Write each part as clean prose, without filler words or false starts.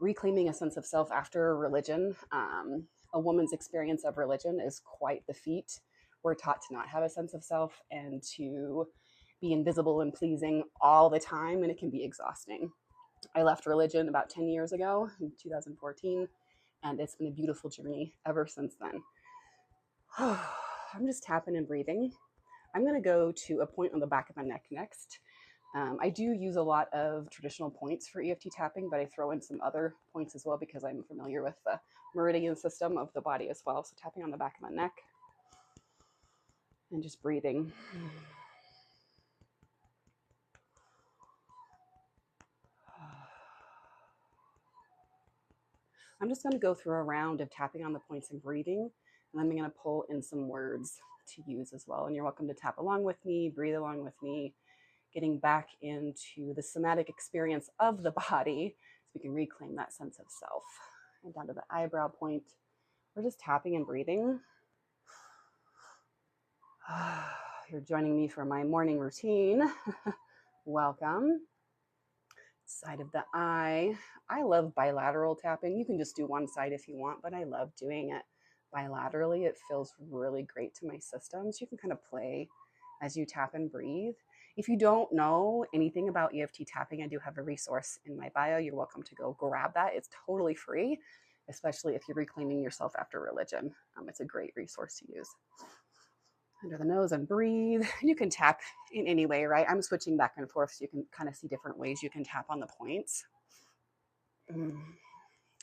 reclaiming a sense of self after religion. A woman's experience of religion is quite the feat. We're taught to not have a sense of self and to be invisible and pleasing all the time, and it can be exhausting. I left religion about 10 years ago in 2014, and it's been a beautiful journey ever since then. I'm just tapping and breathing. I'm going to go to a point on the back of my neck next. I do use a lot of traditional points for EFT tapping, but I throw in some other points as well because I'm familiar with the meridian system of the body as well. So tapping on the back of my neck and just breathing. I'm just going to go through a round of tapping on the points and breathing, and then I'm going to pull in some words to use as well. And you're welcome to tap along with me, breathe along with me, getting back into the somatic experience of the body so we can reclaim that sense of self. And down to the eyebrow point, we're just tapping and breathing. You're joining me for my morning routine. Welcome. Side of the eye. I love bilateral tapping. You can just do one side if you want, but I love doing it bilaterally. It feels really great to my system. So you can kind of play as you tap and breathe. If you don't know anything about EFT tapping, I do have a resource in my bio. You're welcome to go grab that. It's totally free, especially if you're reclaiming yourself after religion. It's a great resource to use. Under the nose and breathe. You can tap in any way, right? I'm switching back and forth so you can kind of see different ways you can tap on the points. And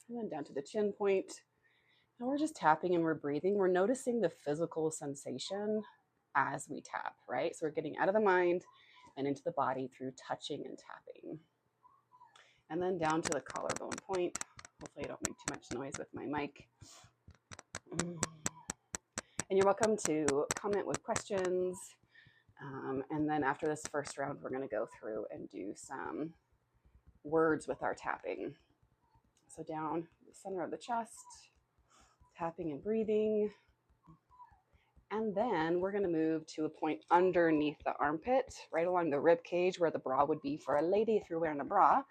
then down to the chin point. And we're just tapping and we're breathing. We're noticing the physical sensation as we tap, right? So we're getting out of the mind and into the body through touching and tapping. And then down to the collarbone point. Hopefully I don't make too much noise with my mic. And you're welcome to comment with questions. And then after this first round, we're going to go through and do some words with our tapping. So down the center of the chest, tapping and breathing. And then we're going to move to a point underneath the armpit, right along the rib cage where the bra would be for a lady if you're wearing a bra.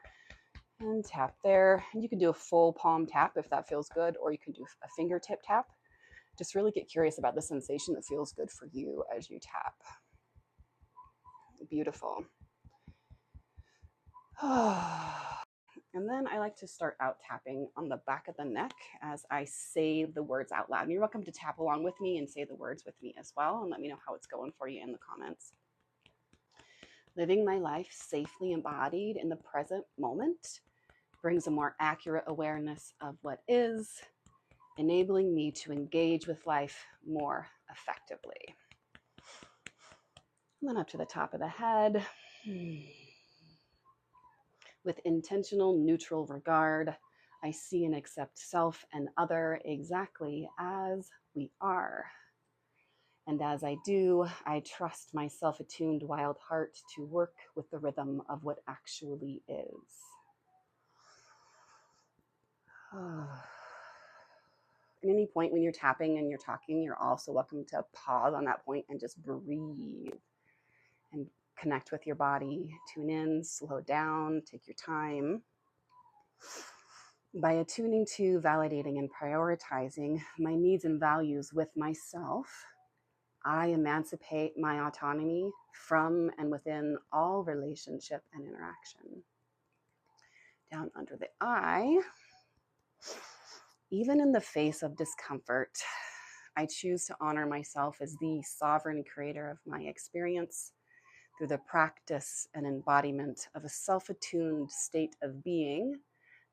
And tap there. And you can do a full palm tap if that feels good, or you can do a fingertip tap. Just really get curious about the sensation that feels good for you as you tap. Beautiful. And then I like to start out tapping on the back of the neck as I say the words out loud. And you're welcome to tap along with me and say the words with me as well. And let me know how it's going for you in the comments. Living my life safely embodied in the present moment brings a more accurate awareness of what is, enabling me to engage with life more effectively. And then up to the top of the head. With intentional, neutral regard, I see and accept self and other exactly as we are. And as I do, I trust my self-attuned wild heart to work with the rhythm of what actually is. At any point when you're tapping and you're talking, you're also welcome to pause on that point and just breathe and connect with your body. Tune in, slow down, take your time. By attuning to, validating, and prioritizing my needs and values with myself, I emancipate my autonomy from and within all relationship and interaction. Down under the eye, even in the face of discomfort, I choose to honor myself as the sovereign creator of my experience through the practice and embodiment of a self-attuned state of being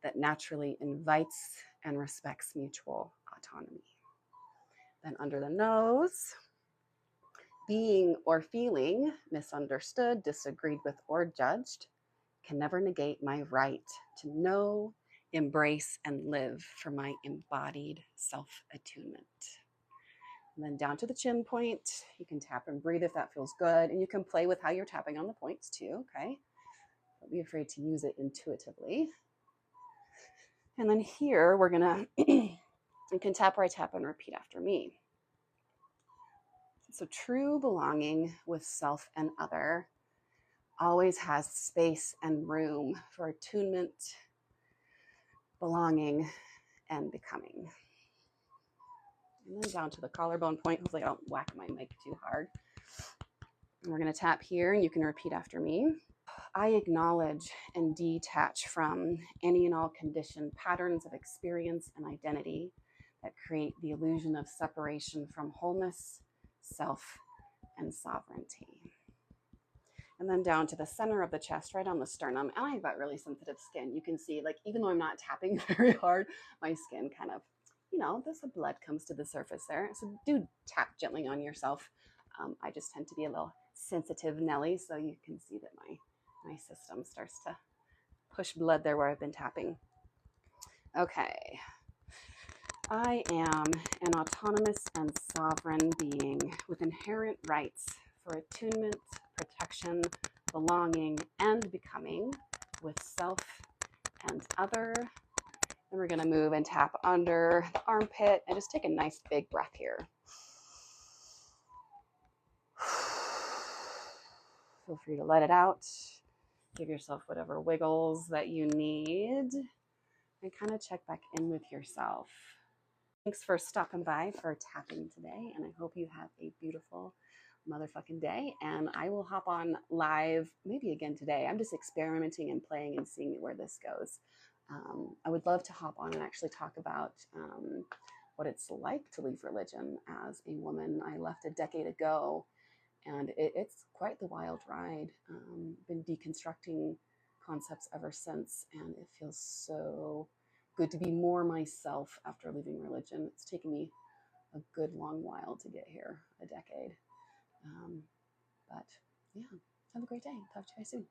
that naturally invites and respects mutual autonomy. Then under the nose, being or feeling misunderstood, disagreed with, or judged can never negate my right to know, embrace, and live for my embodied self-attunement. And then down to the chin point, you can tap and breathe if that feels good. And you can play with how you're tapping on the points too, okay? Don't be afraid to use it intuitively. And then here, we're gonna, you can tap where I tap and repeat after me. So true belonging with self and other always has space and room for attunement, belonging, and becoming. And then down to the collarbone point. Hopefully I don't whack my mic too hard. And we're going to tap here, and you can repeat after me. I acknowledge and detach from any and all conditioned patterns of experience and identity that create the illusion of separation from wholeness, self, and sovereignty. And then down to the center of the chest, right on the sternum. And I've got really sensitive skin. You can see, like, even though I'm not tapping very hard, my skin kind of, the blood comes to the surface there. So do tap gently on yourself. I just tend to be a little sensitive Nelly, so you can see that my system starts to push blood there where I've been tapping. Okay. I am an autonomous and sovereign being with inherent rights for attunement, protection, belonging, and becoming with self and other. And we're going to move and tap under the armpit and just take a nice big breath here. Feel free to let it out. Give yourself whatever wiggles that you need and kind of check back in with yourself. Thanks for stopping by for tapping today, and I hope you have a beautiful motherfucking day. And I will hop on live maybe again today. I'm just experimenting and playing and seeing where this goes. I would love to hop on and actually talk about what it's like to leave religion as a woman. I left a decade ago, and it's quite the wild ride. Been deconstructing concepts ever since, and it feels so good to be more myself after leaving religion. It's taken me a good long while to get here, a decade. But yeah, have a great day. Talk to you guys soon.